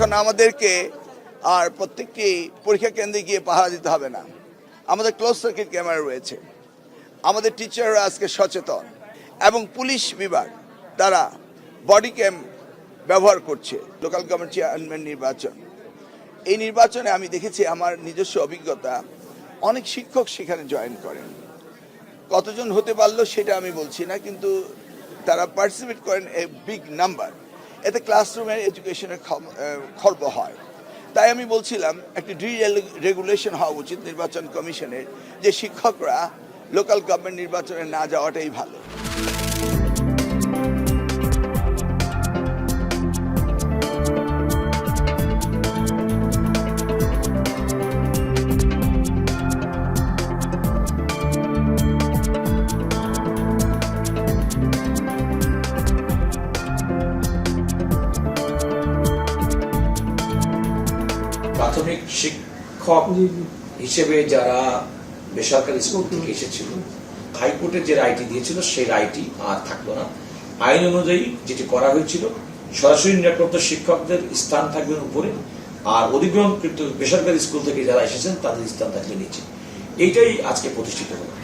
এখন আমাদেরকে আর প্রত্যেকটি পরীক্ষা কেন্দ্রে গিয়ে পাহারা দিতে হবে না। আমাদের ক্লোজ সার্কিট ক্যামেরা রয়েছে, আমাদের টিচাররা আজকে সচেতন, এবং পুলিশ বিভাগ তারা বডি ক্যাম ব্যবহার করছে। লোকাল গভর্নমেন্ট চেয়ারম্যান নির্বাচন, এই নির্বাচনে আমি দেখেছি, আমার নিজস্ব অভিজ্ঞতা, অনেক শিক্ষক সেখানে জয়েন করেন। কতজন হতে পারলো সেটা আমি বলছি না, কিন্তু তারা পার্টিসিপেট করেন এ বিগ নাম্বার। এতে ক্লাসরুমের এডুকেশনের খর্ব হয়। তাই আমি বলছিলাম একটি রেগুলেশন হওয়া উচিত নির্বাচন কমিশনের, যে শিক্ষকরা লোকাল গভর্নমেন্ট নির্বাচনে না যাওয়াটাই ভালো। প্রাথমিক শিক্ষক হিসেবে যারা বেসরকারি স্কুল থেকে এসেছিল, হাইকোর্টের যে রায়টি দিয়েছিল সেই রায়টি আর থাকলো না। আইন অনুযায়ী যেটি করা হয়েছিল, সরাসরি নিয়োগপ্রাপ্ত শিক্ষকদের স্থান থাকবে উপরে, আর অধিগ্রহণকৃত বেসরকারি স্কুল থেকে যারা এসেছেন তাদের স্থান থাকবে নিচে। এইটাই আজকে প্রতিষ্ঠিত হলো।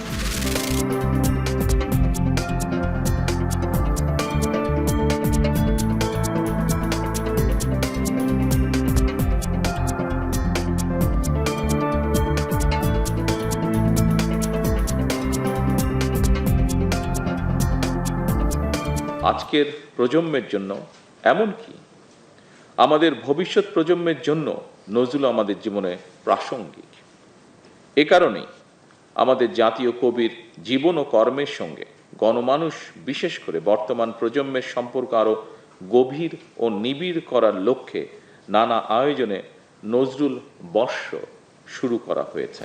আজকের প্রজন্মের জন্য, এমনকি আমাদের ভবিষ্যৎ প্রজন্মের জন্য নজরুল আমাদের জীবনে প্রাসঙ্গিক। এ কারণেই আমাদের জাতীয় কবির জীবন ও কর্মের সঙ্গে গণমানুষ, বিশেষ করে বর্তমান প্রজন্মের সম্পর্ক আরও গভীর ও নিবিড় করার লক্ষ্যে নানা আয়োজনে নজরুল বর্ষ শুরু করা হয়েছে।